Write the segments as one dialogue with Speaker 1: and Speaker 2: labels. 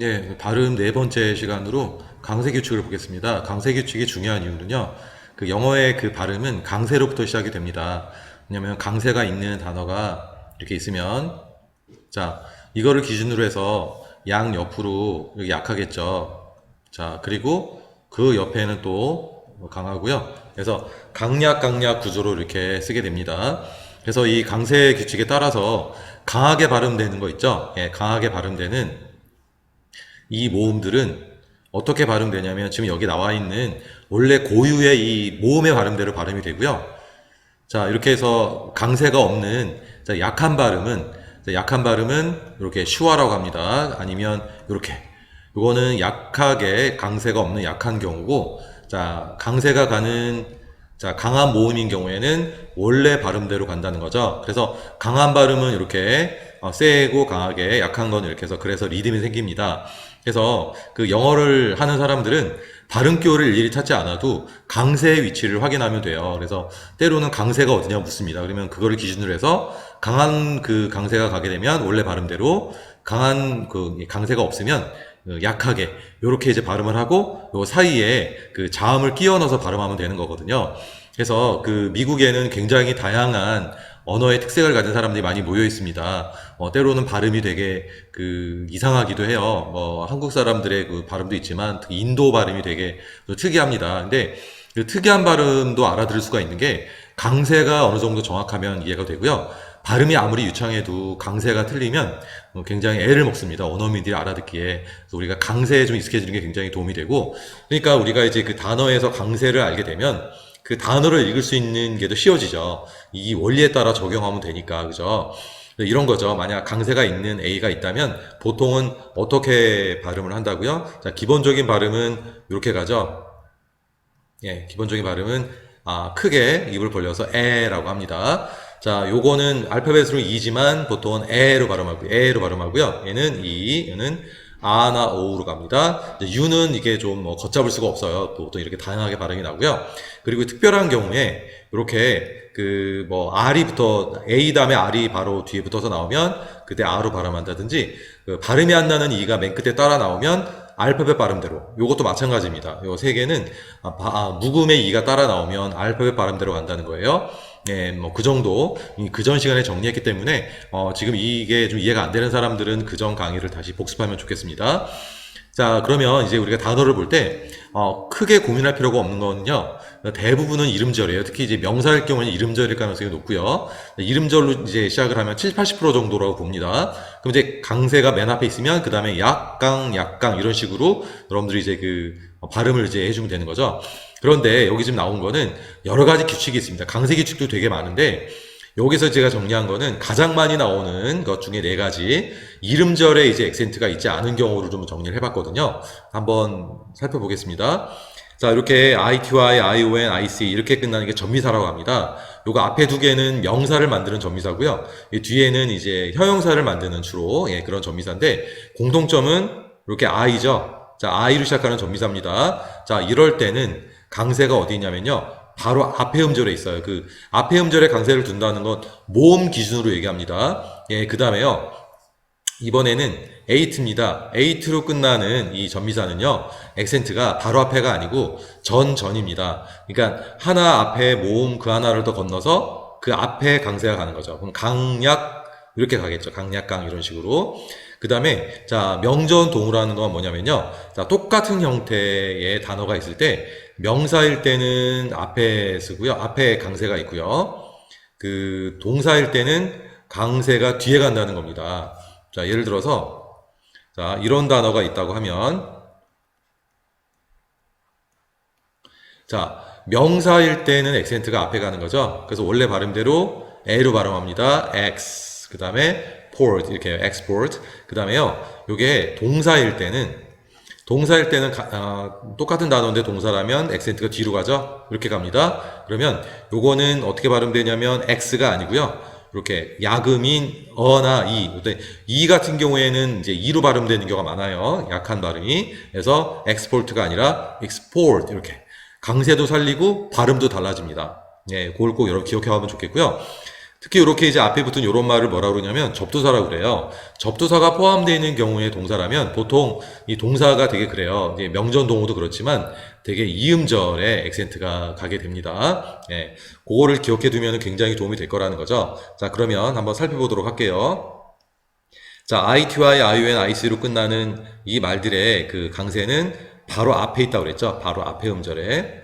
Speaker 1: 예, 발음 네 번째 시간으로 강세 규칙을 보겠습니다. 강세 규칙이 중요한 이유는요. 그 영어의 그 발음은 강세로부터 시작이 됩니다. 왜냐면 강세가 있는 단어가 이렇게 있으면 자, 이거를 기준으로 해서 양 옆으로 여기 약하겠죠. 자, 그리고 그 옆에는 또 강하고요. 그래서 강약 강약 구조로 이렇게 쓰게 됩니다. 그래서 이 강세 규칙에 따라서 강하게 발음되는 거 있죠? 예, 강하게 발음되는 이 모음들은 어떻게 발음되냐면 지금 여기 나와 있는 원래 고유의 이 모음의 발음대로 발음이 되고요. 자, 이렇게 해서 강세가 없는 자, 약한 발음은 이렇게 슈아라고 합니다. 아니면 이렇게 이거는 약하게 강세가 없는 약한 경우고 자, 강세가 가는 자, 강한 모음인 경우에는 원래 발음대로 간다는 거죠. 그래서 강한 발음은 이렇게 세고 강하게 약한 건 이렇게 해서 그래서 리듬이 생깁니다. 그래서 그 영어를 하는 사람들은 발음교를 일일이 찾지 않아도 강세의 위치를 확인하면 돼요. 그래서 때로는 강세가 어디냐 묻습니다. 그러면 그거를 기준으로 해서 강한 그 강세가 가게 되면 원래 발음대로 강한 그 강세가 없으면 약하게 이렇게 이제 발음을 하고 요 사이에 그 자음을 끼워 넣어서 발음하면 되는 거거든요. 그래서 그 미국에는 굉장히 다양한 언어의 특색을 가진 사람들이 많이 모여 있습니다. 때로는 발음이 되게 그 이상하기도 해요. 한국 사람들의 그 발음도 있지만 특히 인도 발음이 되게 또 특이합니다. 근데 그 특이한 발음도 알아들을 수가 있는 게 강세가 어느 정도 정확하면 이해가 되고요. 발음이 아무리 유창해도 강세가 틀리면 굉장히 애를 먹습니다. 원어민들이 알아듣기에. 그래서 우리가 강세에 좀 익숙해지는 게 굉장히 도움이 되고, 그러니까 우리가 이제 그 단어에서 강세를 알게 되면 그 단어를 읽을 수 있는 게 더 쉬워지죠. 이 원리에 따라 적용하면 되니까, 그죠? 이런 거죠. 만약 강세가 있는 A가 있다면 보통은 어떻게 발음을 한다고요? 자, 기본적인 발음은 이렇게 가죠. 예, 기본적인 발음은 크게 입을 벌려서 에라고 합니다. 자, 요거는 알파벳으로 이지만 보통은 에로 발음하고요. 얘는 이, 얘는 아나 오로 갑니다. 이제 유는 이게 좀 걷잡을 수가 없어요. 또 보통 이렇게 다양하게 발음이 나고요. 그리고 특별한 경우에 이렇게 R이 붙어 A 다음에 R이 바로 뒤에 붙어서 나오면 그때 R로 발음한다든지 그 발음이 안 나는 E가 맨 끝에 따라 나오면 알파벳 발음대로 요것도 마찬가지입니다. 요 세 개는 묵음의 E가 따라 나오면 알파벳 발음대로 간다는 거예요. 예, 그 정도 그전 시간에 정리했기 때문에 지금 이게 좀 이해가 안 되는 사람들은 그전 강의를 다시 복습하면 좋겠습니다. 자, 그러면 이제 우리가 단어를 볼 때 크게 고민할 필요가 없는 거는요. 대부분은 이름절이에요. 특히 이제 명사일 경우는 이름절일 가능성이 높고요. 이름절로 이제 시작을 하면 7, 80% 정도라고 봅니다. 그럼 이제 강세가 맨 앞에 있으면 그 다음에 약강 이런 식으로 여러분들이 이제 그 발음을 이제 해주면 되는 거죠. 그런데 여기 지금 나온 거는 여러 가지 규칙이 있습니다. 강세 규칙도 되게 많은데 여기서 제가 정리한 거는 가장 많이 나오는 것 중에 네 가지 이름절에 이제 액센트가 있지 않은 경우를 좀 정리를 해봤거든요. 한번 살펴보겠습니다. 자, 이렇게 ITY, ION, IC 이렇게 끝나는 게 전미사라고 합니다. 요거 앞에 두 개는 명사를 만드는 전미사고요. 이 뒤에는 이제 형용사를 만드는 주로 그런 전미사인데 공통점은 이렇게 I죠. 자, I로 시작하는 전미사입니다. 자, 이럴 때는 강세가 어디 있냐면요. 바로 앞에 음절에 있어요. 그 앞에 음절에 강세를 둔다는 건 모음 기준으로 얘기합니다. 그 다음에요. 이번에는 에이트입니다. 에이트로 끝나는 이 전미사는요. 액센트가 바로 앞에가 아니고 전입니다. 그러니까 하나 앞에 모음 그 하나를 더 건너서 그 앞에 강세가 가는 거죠. 그럼 강약 이렇게 가겠죠. 강약강 이런 식으로. 그 다음에 자 명전 동우라는 건 뭐냐면요. 자 똑같은 형태의 단어가 있을 때 명사일 때는 앞에 쓰고요. 앞에 강세가 있고요. 그 동사일 때는 강세가 뒤에 간다는 겁니다. 자, 예를 들어서 자, 이런 단어가 있다고 하면 자, 명사일 때는 액센트가 앞에 가는 거죠. 그래서 원래 발음대로 A로 발음합니다. X. 그다음에 port 이렇게 export. 그다음에요. 요게 동사일 때는 똑같은 단어인데 동사라면 액센트가 뒤로 가죠. 이렇게 갑니다. 그러면 요거는 어떻게 발음되냐면 X가 아니고요. 이렇게 야금인 어나 이 같은 경우에는 이제 이로 발음되는 경우가 많아요. 약한 발음이. 그래서 export가 아니라 export 이렇게 강세도 살리고 발음도 달라집니다. 그걸 꼭 여러분 기억해 가면 좋겠고요. 특히 이렇게 이제 앞에 붙은 이런 말을 뭐라 그러냐면 접두사라고 그래요. 접두사가 포함되어 있는 경우의 동사라면 보통 이 동사가 되게 그래요. 이제 명전동어도 그렇지만 되게 이음절에 액센트가 가게 됩니다. 예, 그거를 기억해 두면 굉장히 도움이 될 거라는 거죠. 자, 그러면 한번 살펴보도록 할게요. 자, ITY, ION, IC로 끝나는 이 말들의 그 강세는 바로 앞에 있다고 그랬죠. 바로 앞에 음절에.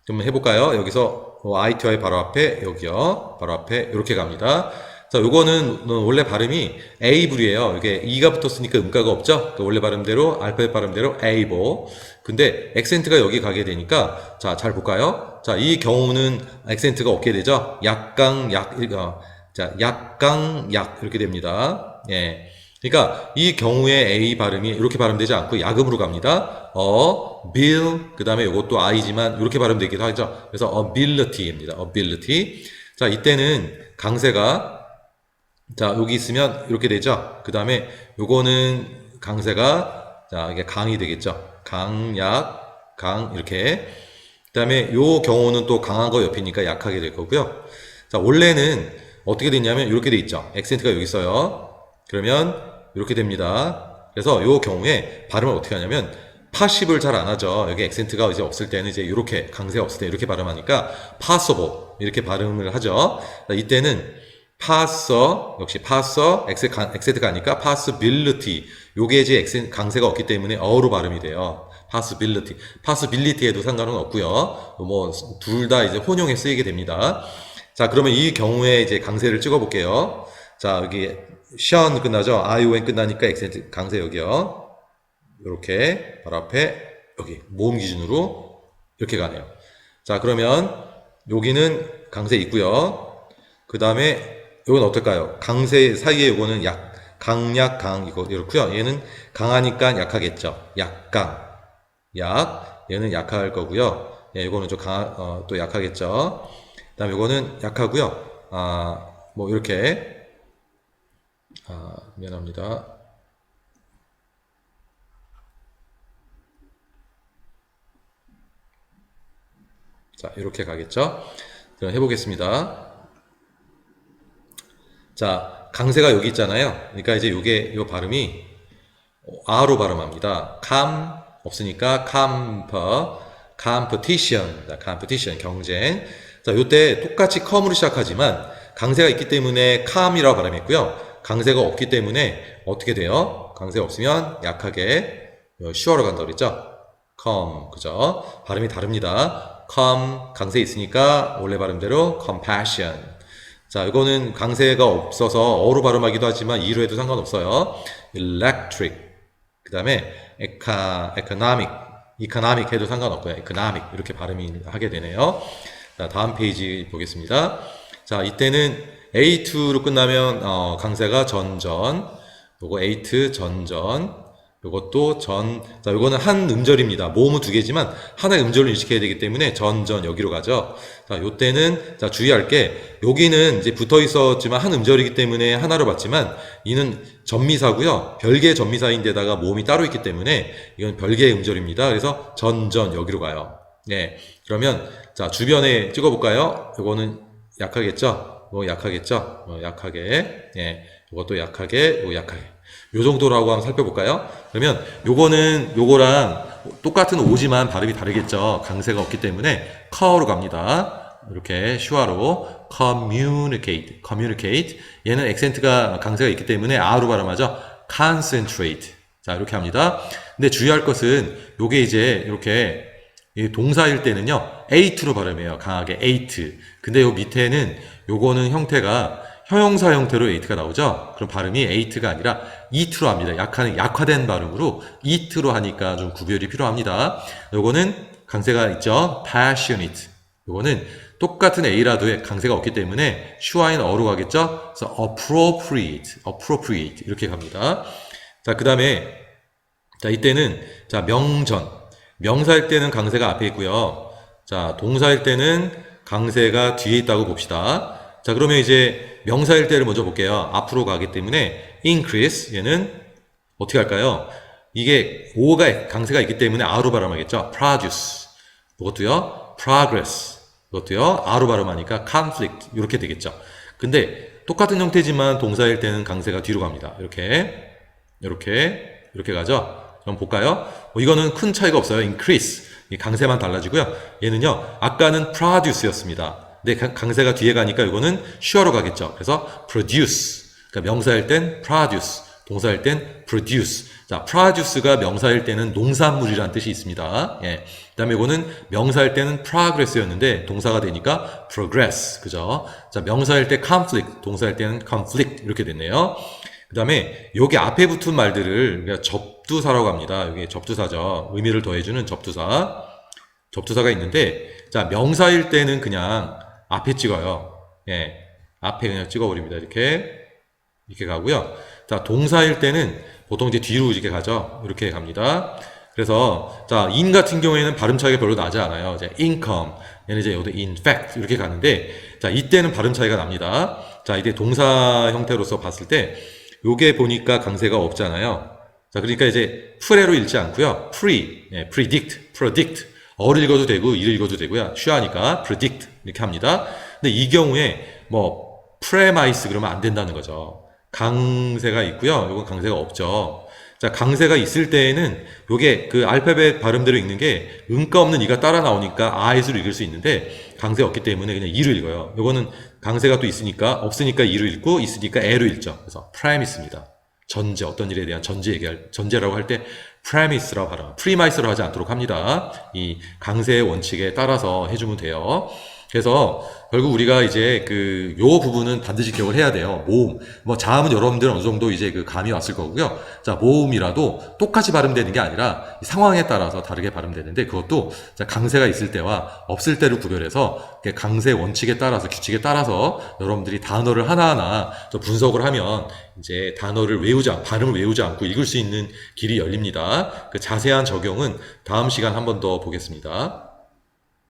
Speaker 1: 좀 해볼까요? 여기서 ITY 바로 앞에, 여기요. 바로 앞에, 이렇게 갑니다. 자, 요거는 원래 발음이 Ab이에요. 이게 E가 붙었으니까 음가가 없죠? 그러니까 원래 발음대로, 알파벳 발음대로 Able. 근데 액센트가 여기 가게 되니까, 자, 잘 볼까요? 자, 이 경우는 액센트가 없게 되죠? 약강, 자, 약강, 약, 이렇게 됩니다. 예. 그러니까 이 경우에 A 발음이 이렇게 발음되지 않고 약음으로 갑니다. bill, 그 다음에 이것도 I지만 이렇게 발음되기도 하죠. 그래서 ability입니다. ability. 자, 이때는 강세가, 자, 여기 있으면 이렇게 되죠. 그 다음에 요거는 강세가, 자, 이게 강이 되겠죠. 강, 약, 강, 이렇게. 그 다음에 요 경우는 또 강한 거 옆이니까 약하게 될 거고요. 자, 원래는 어떻게 됐냐면 이렇게 돼 있죠. 액센트가 여기 있어요. 그러면 이렇게 됩니다. 그래서 이 경우에 발음을 어떻게 하냐면 파시브를 잘 안 하죠. 여기 액센트가 이제 없을 때는 이제 이렇게 강세가 없을 때 이렇게 발음하니까 possible 이렇게 발음을 하죠. 이때는 passer 역시 passer 액센트가 아니까 possibility 요게 이제 강세가 없기 때문에 어로 발음이 돼요. possibility에도 상관은 없고요. 뭐 둘 다 이제 혼용에 쓰이게 됩니다. 자, 그러면 이 경우에 이제 강세를 찍어 볼게요. 자, 여기 션 끝나죠? ION 끝나니까 액센트 강세 여기요. 이렇게 바로 앞에 여기 모음 기준으로 이렇게 가네요. 자, 그러면 여기는 강세 있고요. 그 다음에 이건 어떨까요? 강세 사이에 이거는 약, 강약, 강 이거 이렇고요. 얘는 강하니까 약하겠죠. 약강, 약. 얘는 약할 거고요. 예, 이거는 좀 또 약하겠죠. 그 다음에 이거는 약하고요. 뭐 이렇게. 미안합니다. 자, 이렇게 가겠죠? 그럼 해보겠습니다. 자, 강세가 여기 있잖아요. 그러니까 이제 요게, 요 발음이 아로 발음합니다. 없으니까 competition, 경쟁. 자, 요때 똑같이 com으로 시작하지만 강세가 있기 때문에 calm이라고 발음했고요. 강세가 없기 때문에 어떻게 돼요? 강세가 없으면 약하게 sure로 간다고 그랬죠? calm, 그죠? 발음이 다릅니다. calm, 강세 있으니까 원래 발음대로 compassion. 자, 이거는 강세가 없어서 어로 발음하기도 하지만 이로 해도 상관없어요. electric. 그 다음에 economic 해도 상관없고요. economic 이렇게 발음이 하게 되네요. 자, 다음 페이지 보겠습니다. 자, 이때는 A2로 끝나면 강세가 전전, 요거 A2 전전, 요것도 자, 요거는 한 음절입니다. 모음은 두 개지만 하나의 음절을 인식해야 되기 때문에 전전 여기로 가죠. 자, 요때는 자, 주의할 게 여기는 이제 붙어 있었지만 한 음절이기 때문에 하나로 봤지만 이는 전미사고요. 별개의 전미사인데다가 모음이 따로 있기 때문에 이건 별개의 음절입니다. 그래서 전전 여기로 가요. 네. 그러면 자, 주변에 찍어 볼까요? 요거는 약하겠죠? 약하겠죠? 약하게. 예. 이것도 약하게, 약하게. 요 정도라고 한번 살펴볼까요? 그러면 요거는 요거랑 똑같은 오지만 발음이 다르겠죠? 강세가 없기 때문에 커로 갑니다. 이렇게 슈아로 communicate. 얘는 액센트가 강세가 있기 때문에 아로 발음하죠? concentrate. 자, 이렇게 합니다. 근데 주의할 것은 요게 이제 이렇게 동사일 때는요, ate로 발음해요. 강하게 ate. 근데 요 밑에는 요거는 형태가 형용사 형태로 ate가 나오죠? 그럼 발음이 ate가 아니라 eat로 합니다. 약화된 발음으로 eat로 하니까 좀 구별이 필요합니다. 요거는 강세가 있죠? passionate. 요거는 똑같은 a라도 강세가 없기 때문에 슈아인 어로 가겠죠? 그래서 appropriate 이렇게 갑니다. 자, 그 다음에 자, 이때는 자, 명사일 때는 강세가 앞에 있고요. 자, 동사일 때는 강세가 뒤에 있다고 봅시다. 자, 그러면 이제 명사일 때를 먼저 볼게요. 앞으로 가기 때문에 increase 얘는 어떻게 할까요? 이게 오가 강세가 있기 때문에 아로 발음하겠죠. produce 이것도요. progress 이것도요. 아로 발음하니까 conflict 이렇게 되겠죠. 근데 똑같은 형태지만 동사일 때는 강세가 뒤로 갑니다. 이렇게 가죠. 그럼 볼까요? 이거는 큰 차이가 없어요. increase. 이 강세만 달라지고요. 얘는요, 아까는 produce였습니다. 근데 강세가 뒤에 가니까 이거는 sure로 가겠죠. 그래서 produce. 그러니까 명사일 땐 produce. 동사일 땐 produce. 자, produce가 명사일 때는 농산물이라는 뜻이 있습니다. 예. 그 다음에 이거는 명사일 때는 progress였는데 동사가 되니까 progress. 그죠? 자, 명사일 때 conflict, 동사일 때는 conflict. 이렇게 됐네요. 그 다음에 여기 앞에 붙은 말들을 우리가 접두사라고 합니다. 이게 접두사죠. 의미를 더해주는 접두사. 접두사가 있는데, 자, 명사일 때는 그냥 앞에 찍어요. 예. 앞에 그냥 찍어버립니다. 이렇게 가고요. 자, 동사일 때는 보통 이제 뒤로 이렇게 가죠. 이렇게 갑니다. 그래서, 자, in 같은 경우에는 발음 차이가 별로 나지 않아요. 이제 income, 얘는 이제 여기 in fact, 이렇게 가는데, 자, 이때는 발음 차이가 납니다. 자, 이제 동사 형태로서 봤을 때, 요게 보니까 강세가 없잖아요. 자, 그러니까 이제 프레로 읽지 않고요. 예, predict. 어를 읽어도 되고, 이를 읽어도 되고요. 쉬하니까 predict. 이렇게 합니다. 근데 이 경우에 뭐, premise 그러면 안 된다는 거죠. 강세가 있고요. 요건 강세가 없죠. 자, 강세가 있을 때에는 요게 그 알파벳 발음대로 읽는 게 음가 없는 이가 따라 나오니까 아이스로 읽을 수 있는데 강세 없기 때문에 그냥 이로 읽어요. 요거는 강세가 또 있으니까 없으니까 이로 읽고 있으니까 에로 읽죠. 그래서 premise입니다. 전제, 어떤 일에 대한 전제라고 할 때 premise라고 발음, premise로 하지 않도록 합니다. 이 강세의 원칙에 따라서 해주면 돼요. 그래서 결국 우리가 이제 요 부분은 반드시 기억을 해야 돼요. 모음. 뭐 자음은 여러분들은 어느 정도 이제 감이 왔을 거고요. 자, 모음이라도 똑같이 발음되는 게 아니라 상황에 따라서 다르게 발음되는데 그것도 강세가 있을 때와 없을 때를 구별해서 강세 원칙에 따라서 규칙에 따라서 여러분들이 단어를 하나하나 분석을 하면 이제 단어를 발음을 외우지 않고 읽을 수 있는 길이 열립니다. 그 자세한 적용은 다음 시간 한 번 더 보겠습니다.